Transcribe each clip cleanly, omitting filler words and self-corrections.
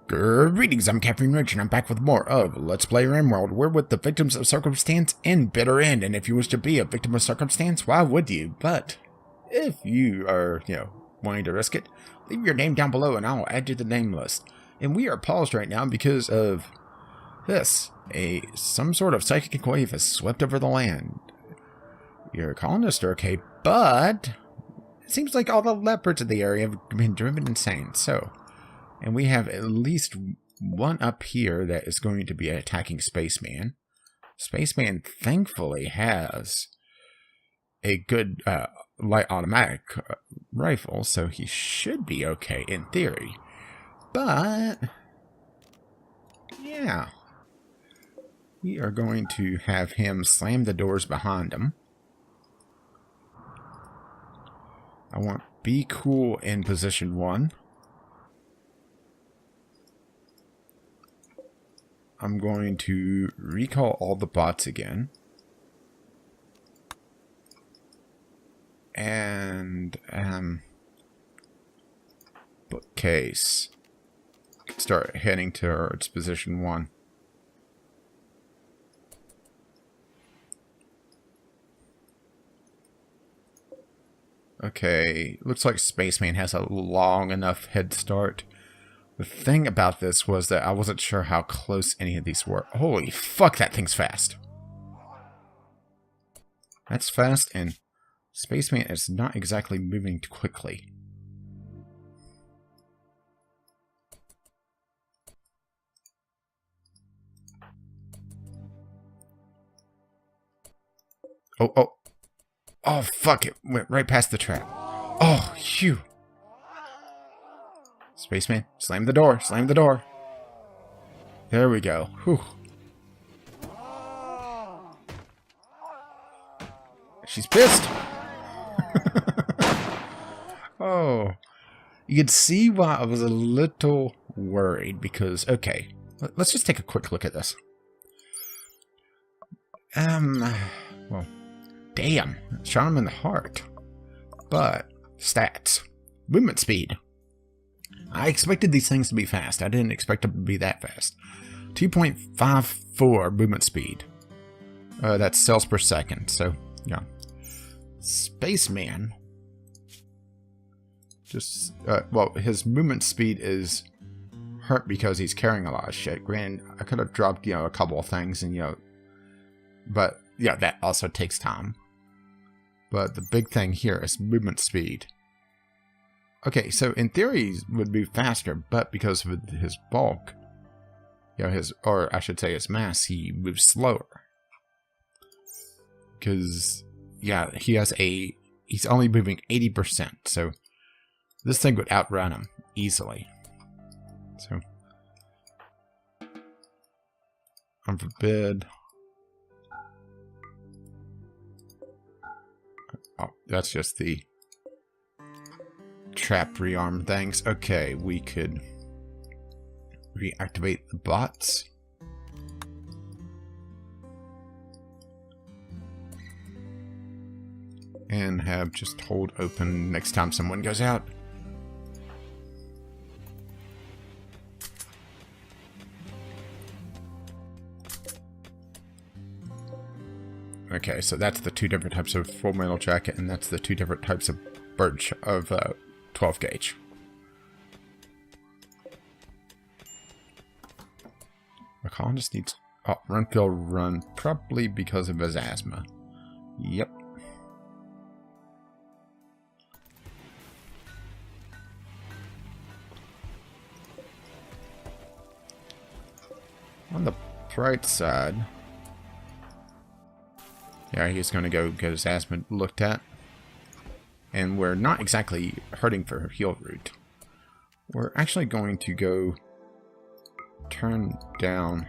Greetings, I'm Captain Rich, and I'm back with more of Let's Play Rimworld. We're with the victims of circumstance in bitter end, and if you wish to be a victim of circumstance, why would you? But if you are, wanting to risk it, leave your name down below and I'll add you to the name list. And we are paused right now because of this. Some sort of psychic wave has swept over the land. Your colonists are okay, but it seems like all the leopards in the area have been driven insane, and we have at least one up here that is going to be attacking Spaceman. Spaceman thankfully has a good light automatic rifle, so he should be okay in theory. But, yeah. We are going to have him slam the doors behind him. I want Be Cool in position 1. I'm going to recall all the bots again. And, bookcase. Start heading towards position 1. Okay, looks like Spaceman has a long enough head start. The thing about this was that I wasn't sure how close any of these were. Holy fuck, that thing's fast. That's fast, and Spaceman is not exactly moving quickly. Oh, fuck, it went right past the trap. Oh, phew. Spaceman, slam the door, slam the door. There we go. Whew. She's pissed. Oh. You could see why I was a little worried because, okay, let's just take a quick look at this. Well, damn, shot him in the heart. But, stats. Movement speed. I expected these things to be fast. I didn't expect them to be that fast. 2.54 movement speed. That's cells per second, so, yeah. Spaceman. Just, well, his movement speed is hurt because he's carrying a lot of shit. Granted, I could have dropped, a couple of things and, but, yeah, that also takes time. But the big thing here is movement speed. Okay, so in theory he would be faster, but because of his bulk, or I should say his mass, he moves slower. Because, yeah, he's only moving 80%, so this thing would outrun him easily. So, unforbid. Oh, that's just the trap rearm things. Okay, we could reactivate the bots. And have just hold open next time someone goes out. Okay, so that's the two different types of full metal jacket, and that's the two different types of birch of 12 gauge. The colonist needs run, feel, run, probably because of his asthma. Yep. On the bright side, yeah, he's going to go get his asthma looked at. And we're not exactly hurting for heal route. We're actually going to go turn down.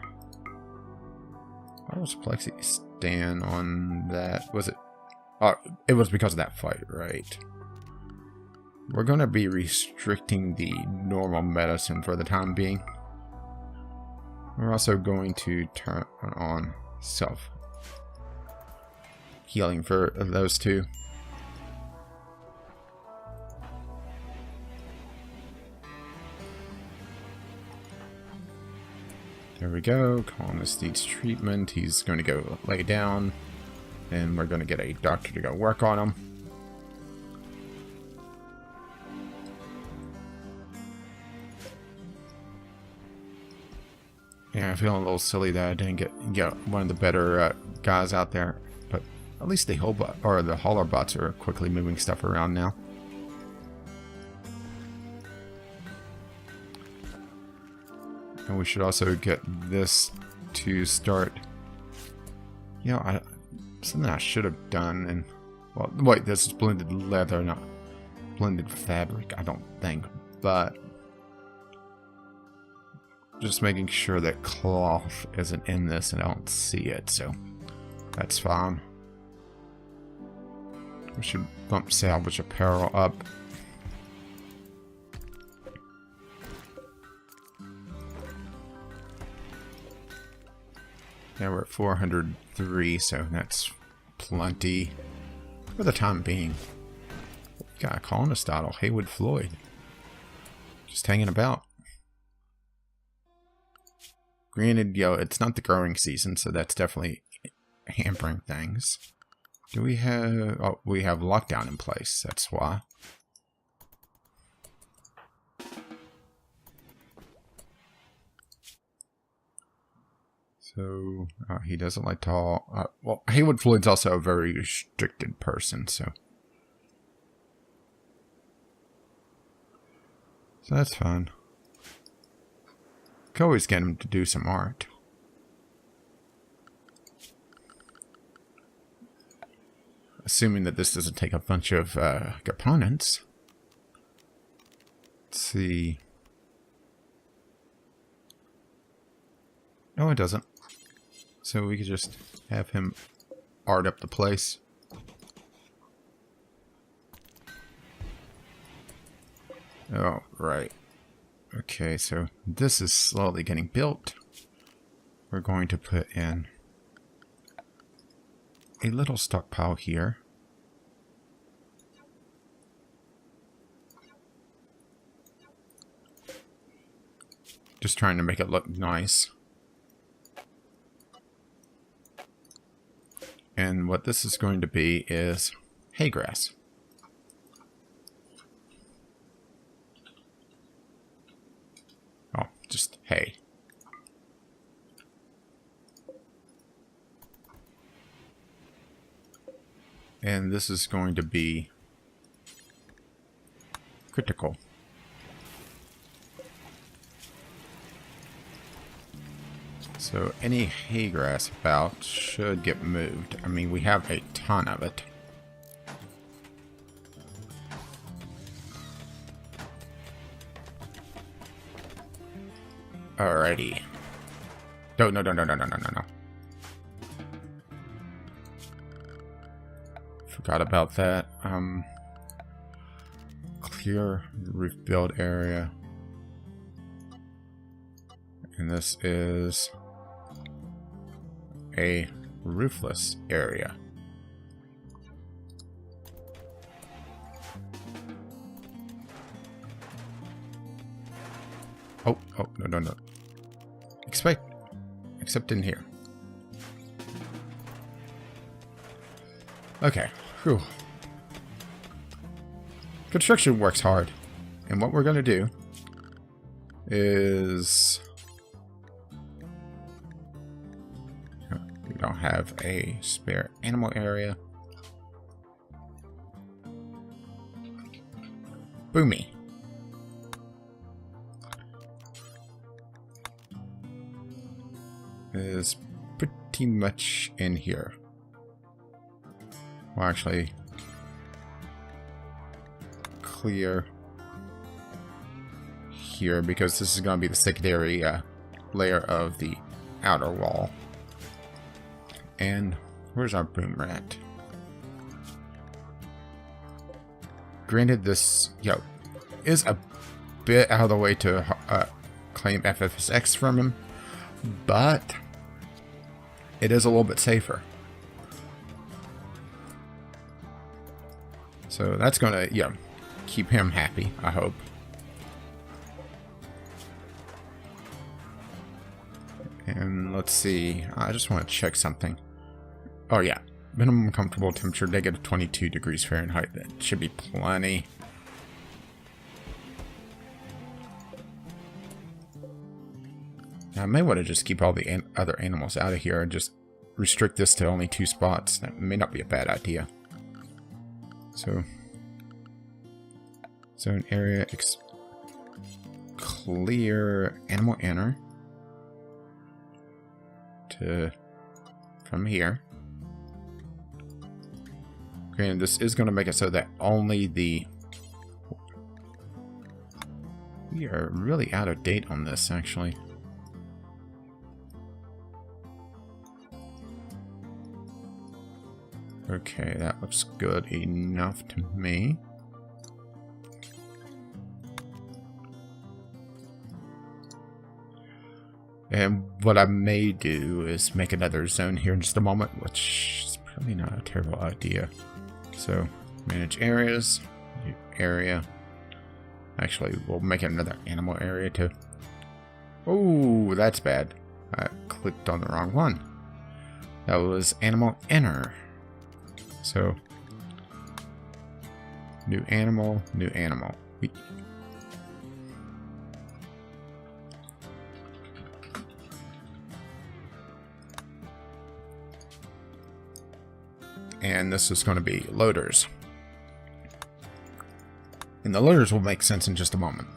Why was Plexi stand on that? Was it? Oh, it was because of that fight, right? We're going to be restricting the normal medicine for the time being. We're also going to turn on self healing for those two. There we go. Colonist needs treatment. He's going to go lay down. And we're going to get a doctor to go work on him. Yeah, I'm feeling a little silly that I didn't get one of the better guys out there. But at least the hauler bots are quickly moving stuff around now. And we should also get this to start. You know, something I should have done. And well, wait, this is blended leather, not blended fabric, I don't think. But just making sure that cloth isn't in this and I don't see it, so that's fine. We should bump salvage apparel up. Yeah, we're at 403, so that's plenty for the time being. We got a colonist idol, Haywood Floyd, just hanging about. Granted, it's not the growing season, so that's definitely hampering things. Do we have... Oh, we have lockdown in place, that's why. So, he doesn't like tall... well, Haywood Floyd's also a very restricted person, so... So that's fine. Could always get him to do some art. Assuming that this doesn't take a bunch of components. Let's see. No, it doesn't. So we could just have him art up the place. Oh, right. Okay, so this is slowly getting built. We're going to put in a little stockpile here. Just trying to make it look nice. And what this is going to be is hay grass. Oh, just hay. And this is going to be critical. So any hay grass about should get moved. I mean, we have a ton of it. Alrighty. No. Forgot about that. Clear roof build area. And this is a roofless area. Oh, no. Except in here. Okay. Whew. Construction works hard. And what we're going to do is... we don't have a spare animal area. Boomy. Is pretty much in here. Well, actually, clear here because this is going to be the secondary layer of the outer wall. And where's our boom rat? Granted, this is a bit out of the way to claim FFSX from him, but it is a little bit safer. So that's going to, keep him happy, I hope. And let's see. I just want to check something. Oh, yeah. Minimum comfortable temperature, negative 22 degrees Fahrenheit. That should be plenty. I may want to just keep all the other animals out of here and just restrict this to only 2 spots. That may not be a bad idea. So, zone area, clear animal enter to from here. Okay, and this is going to make it so that only the... We are really out of date on this, actually. Okay, that looks good enough to me. And what I may do is make another zone here in just a moment, which is probably not a terrible idea. So, manage areas, new area. Actually, we'll make it another animal area too. Oh, that's bad. I clicked on the wrong one. That was animal enter. So, new animal, new animal. And this is going to be loaders. And the loaders will make sense in just a moment.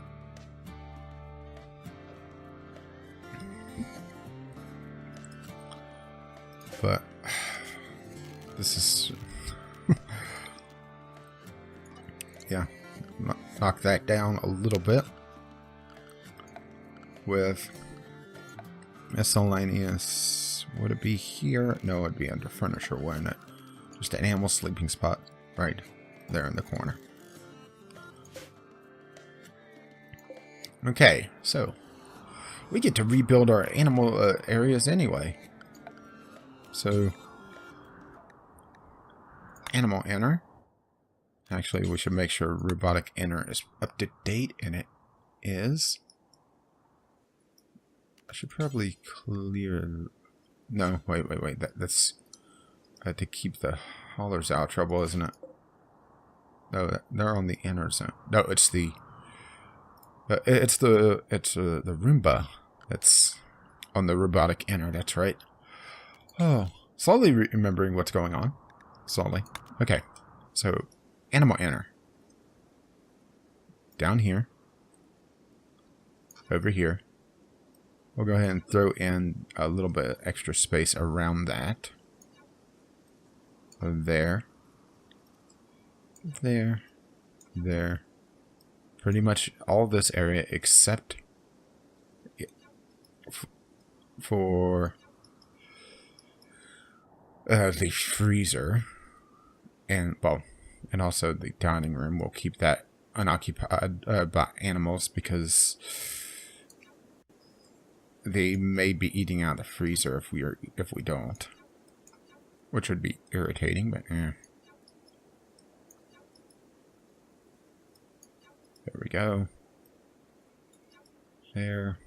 But this is... yeah, knock that down a little bit with miscellaneous. Would it be here? No, it'd be under furniture, wouldn't it? Just an animal sleeping spot right there in the corner. Okay, so we get to rebuild our animal areas anyway. So, animal enter. Actually, we should make sure robotic enter is up to date, and it is. I should probably clear... No, wait. That's to keep the haulers out of trouble, isn't it? No, they're on the inner zone. No, it's the... it's the Roomba that's on the robotic enter. That's right. Oh, slowly remembering what's going on. Slowly. Okay, so animal enter. Down here. Over here. We'll go ahead and throw in a little bit of extra space around that. There. There. There. Pretty much all this area except for the freezer. And, well, and also the dining room. We'll keep that unoccupied by animals because they may be eating out of the freezer if we don't, which would be irritating. But there we go. There.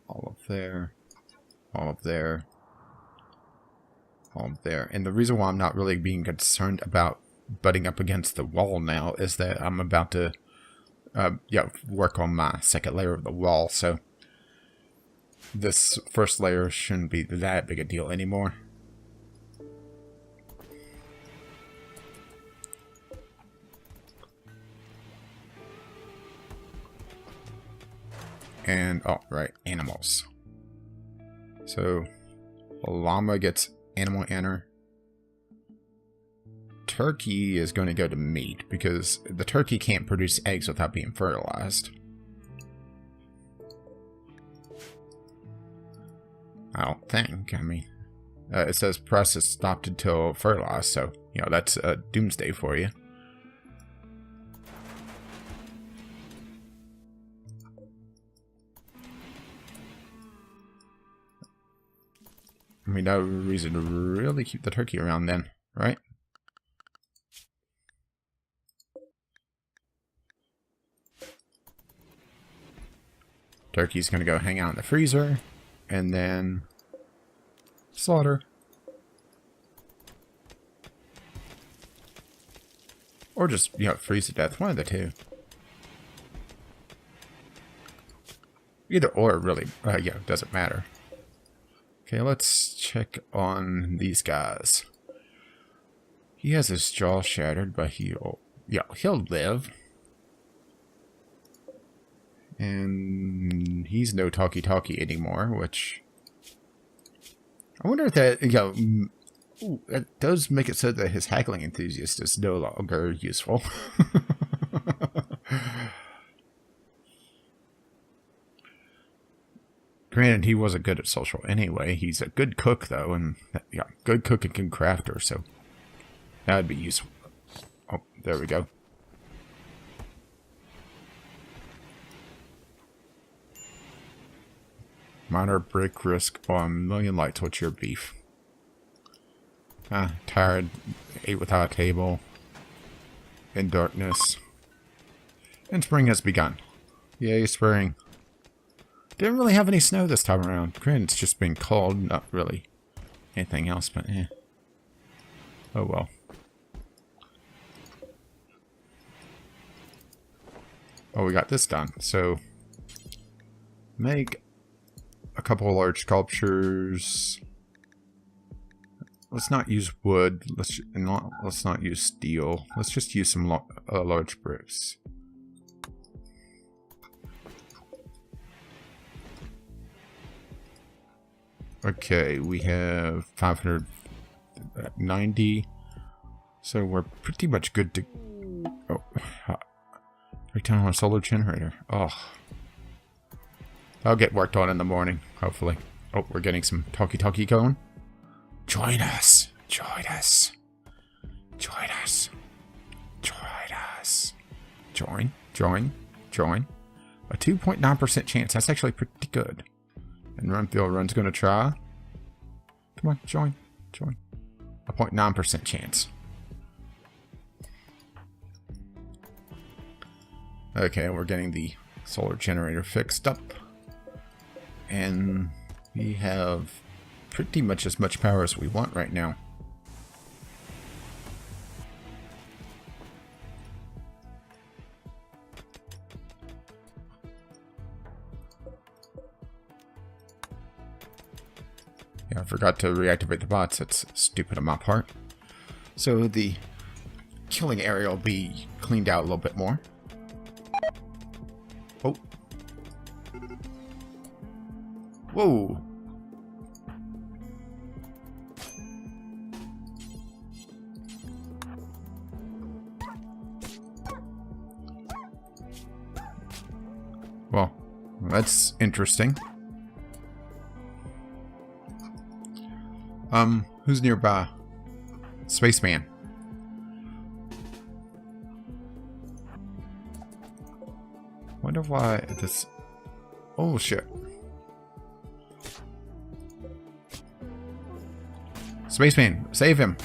All of there. All of there. All of there. And the reason why I'm not really being concerned about butting up against the wall now is that I'm about to work on my second layer of the wall, so this first layer shouldn't be that big a deal anymore. And, oh, right, animals. So, llama gets animal enter. Turkey is going to go to meat because the turkey can't produce eggs without being fertilized. I don't think. I mean, it says process stopped until fertilized, so, you know, that's a doomsday for you. I mean, no reason to really keep the turkey around then, right? Turkey's going to go hang out in the freezer. And then slaughter. Or just, freeze to death. One of the two. Either or, really. Doesn't matter. Okay, let's check on these guys. He has his jaw shattered, but he'll live. And he's no talkie-talkie anymore, which... I wonder if that, that does make it so that his haggling enthusiast is no longer useful. Granted, he wasn't good at social anyway. He's a good cook, though, and, good cook and good crafter, so that would be useful. Oh, there we go. Minor break risk on million lights. What's your beef? Tired. Ate without a table. In darkness. And spring has begun. Yay, spring. Didn't really have any snow this time around. Granted, it's just been cold. Not really anything else, but oh well. Oh, we got this done. So, make a couple of large sculptures. Let's not use wood. Let's not use steel. Let's just use some large bricks. Okay, we have 590. So we're pretty much good to... Oh, break down on a solar generator. Oh. I'll get worked on in the morning, hopefully. Oh, we're getting some talkie-talkie going. Join us. Join us. Join us. Join us. Join. Join. Join. A 2.9% chance. That's actually pretty good. And Run's going to try. Come on, join. Join. A 0.9% chance. Okay, we're getting the solar generator fixed up. And we have pretty much as much power as we want right now. Yeah, I forgot to reactivate the bots. That's stupid on my part. So the killing area will be cleaned out a little bit more. Oh. Whoa. Well, that's interesting. Who's nearby? Spaceman. Wonder why this... Oh, shit. Spaceman, save him.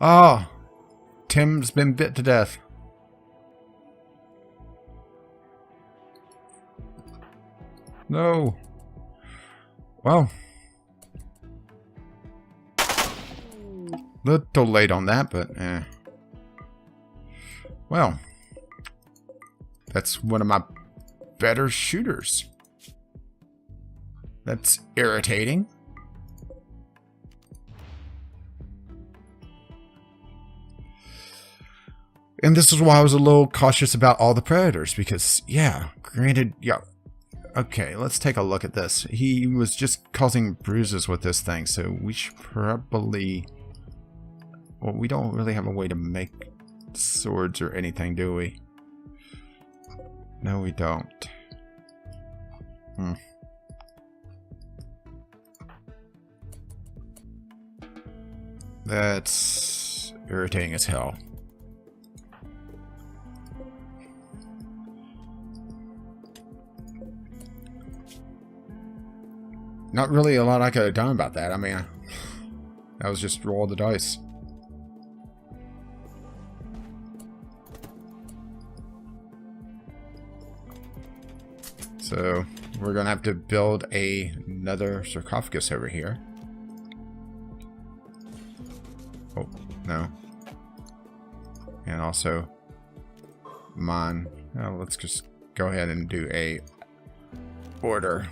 Oh, Tim's been bit to death. No. Well. Little late on that, but well. That's one of my better shooters. That's irritating. And this is why I was a little cautious about all the predators, because, yeah, granted, yeah. Okay, let's take a look at this. He was just causing bruises with this thing, so we should probably... Well, we don't really have a way to make swords or anything, do we? No, we don't. That's irritating as hell. Not really a lot I could have done about that. I mean, that was just roll the dice. So we're gonna have to build another sarcophagus over here. Oh, no. And also mine. Oh, let's just go ahead and do a order.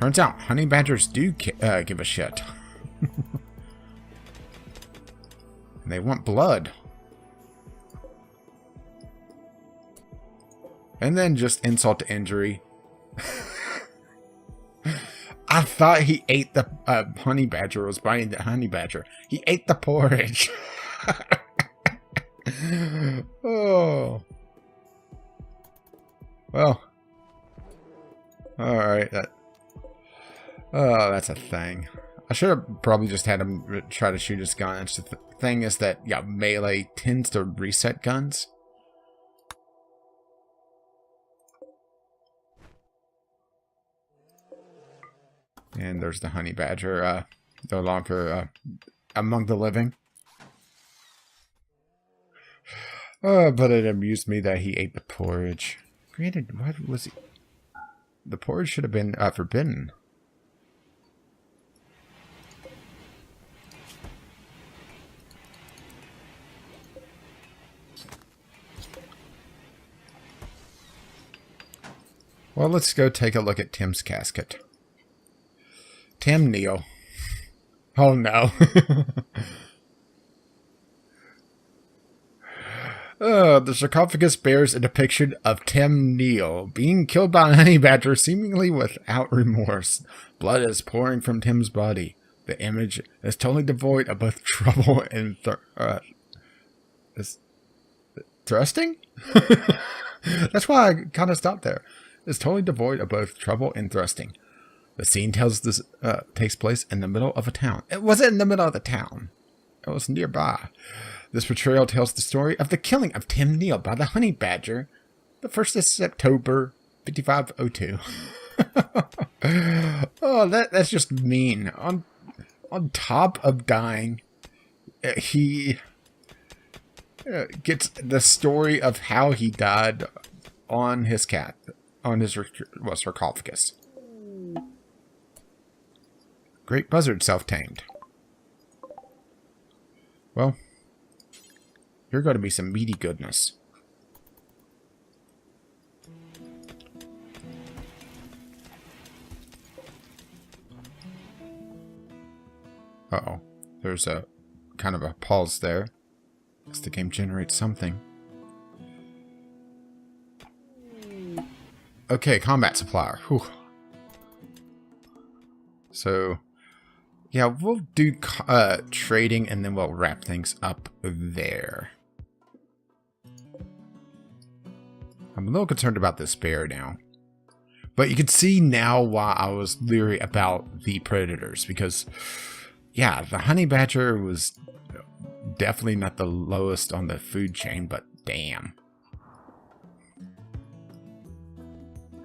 Turns out honey badgers do give a shit. And they want blood. And then just insult to injury. I thought he ate the honey badger, was biting the honey badger. He ate the porridge. Oh. Well. Alright. Oh, that's a thing. I should have probably just had him try to shoot his gun. It's the thing is that, yeah, melee tends to reset guns. And there's the honey badger, no longer among the living. But it amused me that he ate the porridge. Granted, what was he? The porridge should have been forbidden. Well, let's go take a look at Tim's casket. Tim Neal. Oh no. The sarcophagus bears a depiction of Tim Neal being killed by a honey badger seemingly without remorse. Blood is pouring from Tim's body. The image is totally devoid of both trouble and thrusting? That's why I kind of stopped there. It's totally devoid of both trouble and thrusting. The scene takes place in the middle of a town. It wasn't in the middle of the town. It was nearby. This portrayal tells the story of the killing of Tim Neal by the honey badger, the 1st of September, 5502. Oh, that's just mean. On top of dying, he gets the story of how he died on his sarcophagus. Great buzzard self-tamed. Well, you're going to be some meaty goodness. Uh-oh. There's a kind of a pause there. Guess the game generates something. Okay, combat supplier. Whew. So, yeah, we'll do trading and then we'll wrap things up there. I'm a little concerned about this bear now. But you can see now why I was leery about the predators. Because, yeah, the honey badger was definitely not the lowest on the food chain, but damn.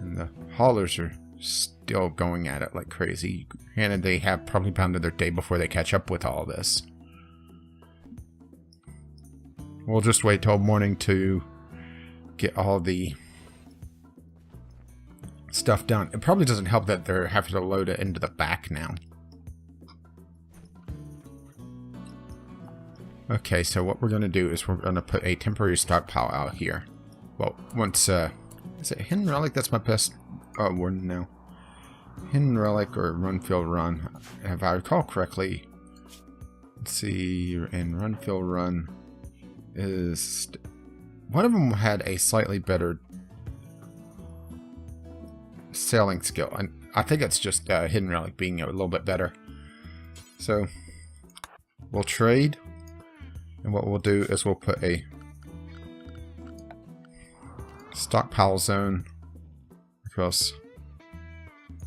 And the haulers are still going at it like crazy. And they have probably pounded their day before they catch up with all this. We'll just wait till morning to get all the stuff done. It probably doesn't help that they're having to load it into the back now. Okay, so what we're going to do is we're going to put a temporary stockpile out here. Well, once, is it Hidden Relic? That's my best word now. Hidden Relic or Run Field Run. If I recall correctly, let's see, in Run Field Run is... One of them had a slightly better sailing skill. And I think it's just Hidden Relic being a little bit better. So, we'll trade. And what we'll do is we'll put a stockpile zone across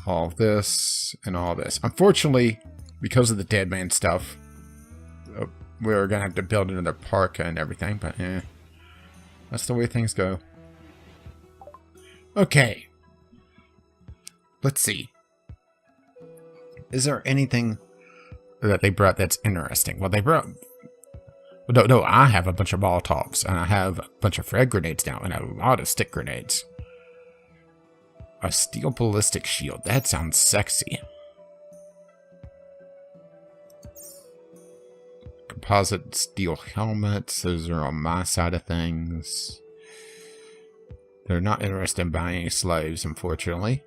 all this and all this. Unfortunately, because of the dead man stuff, we're going to have to build another park and everything, but that's the way things go. Okay. Let's see. Is there anything that they brought that's interesting? Well, they brought... No, I have a bunch of Molotovs, and I have a bunch of frag grenades now, and a lot of stick grenades. A steel ballistic shield. That sounds sexy. Composite steel helmets. Those are on my side of things. They're not interested in buying any slaves, unfortunately.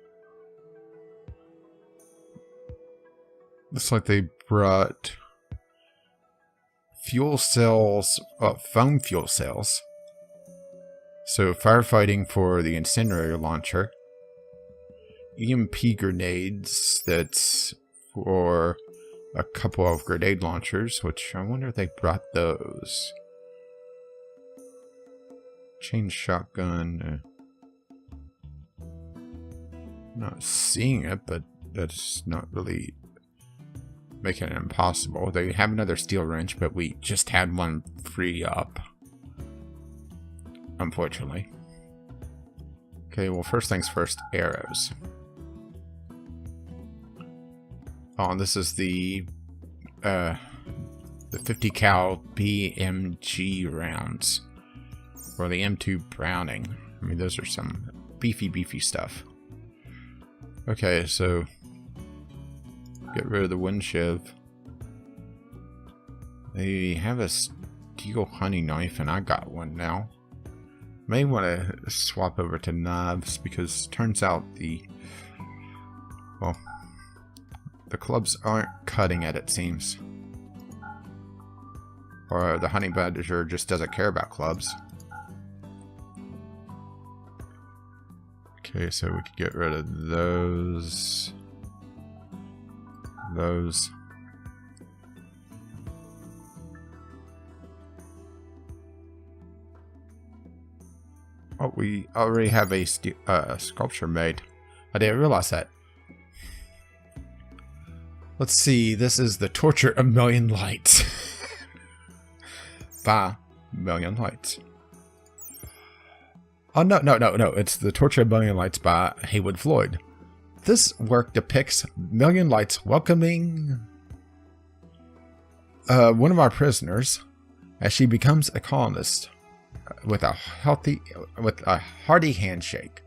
Looks like they brought fuel cells, foam fuel cells. So firefighting for the incendiary launcher. EMP grenades, that's for a couple of grenade launchers, which I wonder if they brought those. Chain shotgun. Not seeing it, but that's not really making it impossible. They have another steel wrench, but we just had one free up, unfortunately. Okay, well, first things first, arrows. Oh, this is the 50 cal BMG rounds, or the M2 Browning. I mean, those are some beefy stuff. Okay, so get rid of the wind shiv. They have a steel hunting knife, and I got one now. May want to swap over to knives, because turns out the clubs aren't cutting it seems. Or the honey badger just doesn't care about clubs. Okay, so we could get rid of those. Oh, we already have a sculpture made. I didn't realize that. Let's see, this is the Torture of Million Lights. By Million Lights. Oh, no. It's the Torture of Million Lights by Haywood Floyd. This work depicts Million Lights welcoming one of our prisoners as she becomes a colonist with a hearty handshake.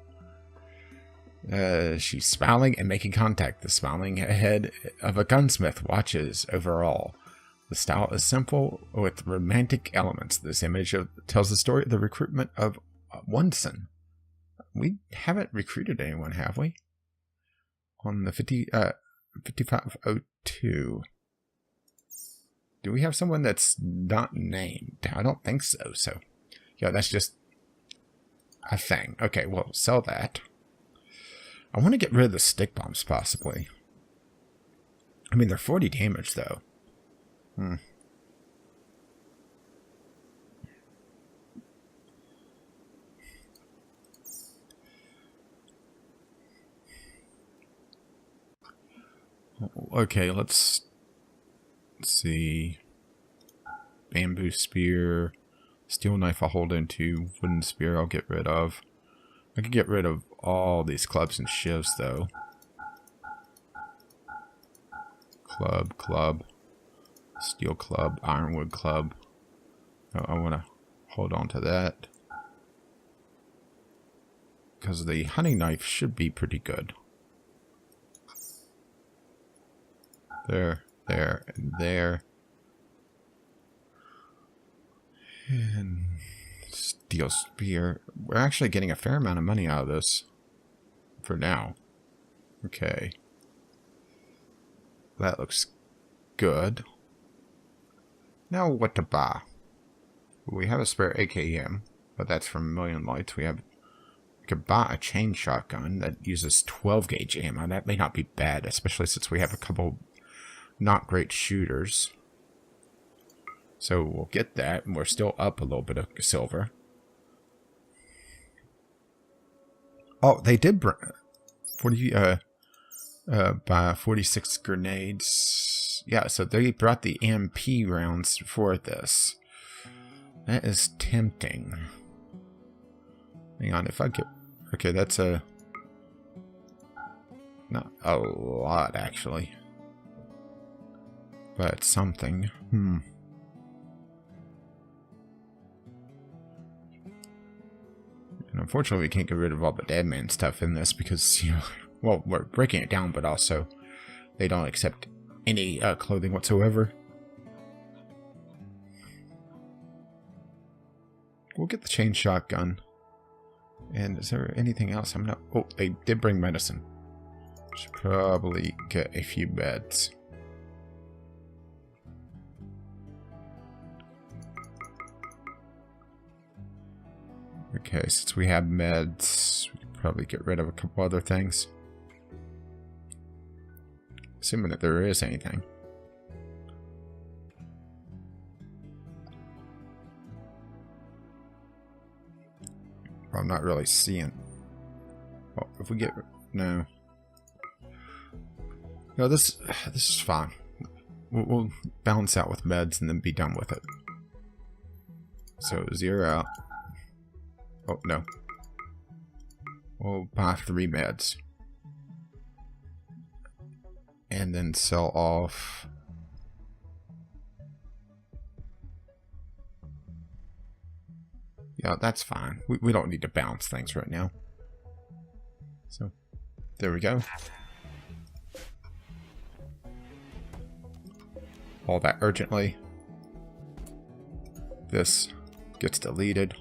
She's smiling and making contact. The smiling head of a gunsmith watches over all. The style is simple with romantic elements. This image tells the story of the recruitment of Wunson. We haven't recruited anyone, have we? On the 5502. Do we have someone that's not named? I don't think so. So, yeah, that's just a thing. Okay, well, sell that. I want to get rid of the stick bombs, possibly. I mean, they're 40 damage, though. Okay, let's see. Bamboo spear. Steel knife I'll hold into. Wooden spear I'll get rid of. I could get rid of all these clubs and shivs, though. Club. Steel club. Ironwood club. I want to hold on to that. Because the hunting knife should be pretty good. There, and there. And steel spear. We're actually getting a fair amount of money out of this. For now. Okay. That looks good. Now what to buy? We have a spare AKM, but that's from Million Lights. We could buy a chain shotgun that uses 12 gauge ammo. That may not be bad, especially since we have a couple not great shooters. So we'll get that, and we're still up a little bit of silver. Oh, they did bring 46 grenades. Yeah, so they brought the MP rounds for this. That is tempting. Hang on, if I get... Okay, that's not a lot, actually. But something. Unfortunately, we can't get rid of all the dead man stuff in this because, you know, well, we're breaking it down, but also they don't accept any clothing whatsoever. We'll get the chain shotgun. And is there anything else? I'm not... Oh, they did bring medicine. Should probably get a few beds. Okay, since we have meds, we can probably get rid of a couple other things. Assuming that there is anything. I'm not really seeing. Well, if we get... No. No, this is fine. We'll balance out with meds and then be done with it. So, 0 out. Oh, no. We'll buy 3 meds. And then sell off... Yeah, that's fine. We don't need to balance things right now. So, there we go. All that urgently. This gets deleted.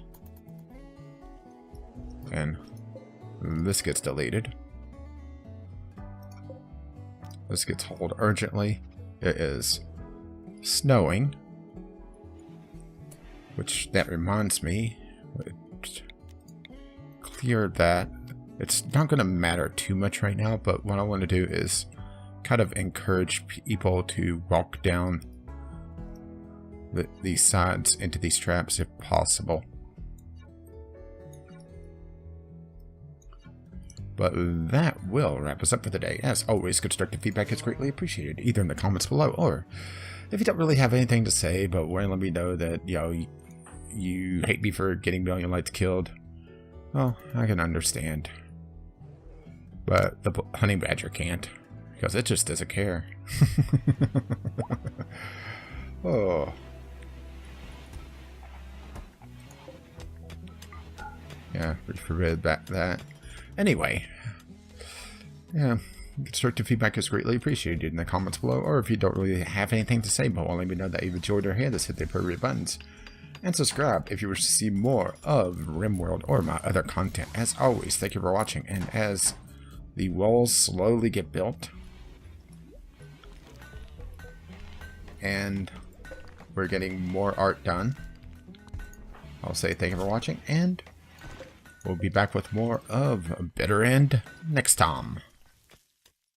And this gets deleted. This gets hauled urgently. It is snowing. Which, that reminds me, clear that. It's not going to matter too much right now, but what I want to do is kind of encourage people to walk down these sides into these traps if possible. But that will wrap us up for the day. As always, constructive feedback is greatly appreciated, either in the comments below, or if you don't really have anything to say, but want to let me know that, you know, you hate me for getting Million Lights killed, well, I can understand. But the honey badger can't, because it just doesn't care. Oh. Yeah, we forbid that. Anyway, yeah, constructive feedback is greatly appreciated in the comments below, or if you don't really have anything to say, but want to let me know that you've enjoyed or hit this, hit the appropriate buttons. And subscribe if you wish to see more of Rimworld or my other content. As always, thank you for watching, and as the walls slowly get built, and we're getting more art done, I'll say thank you for watching, and we'll be back with more of Bitter End next time.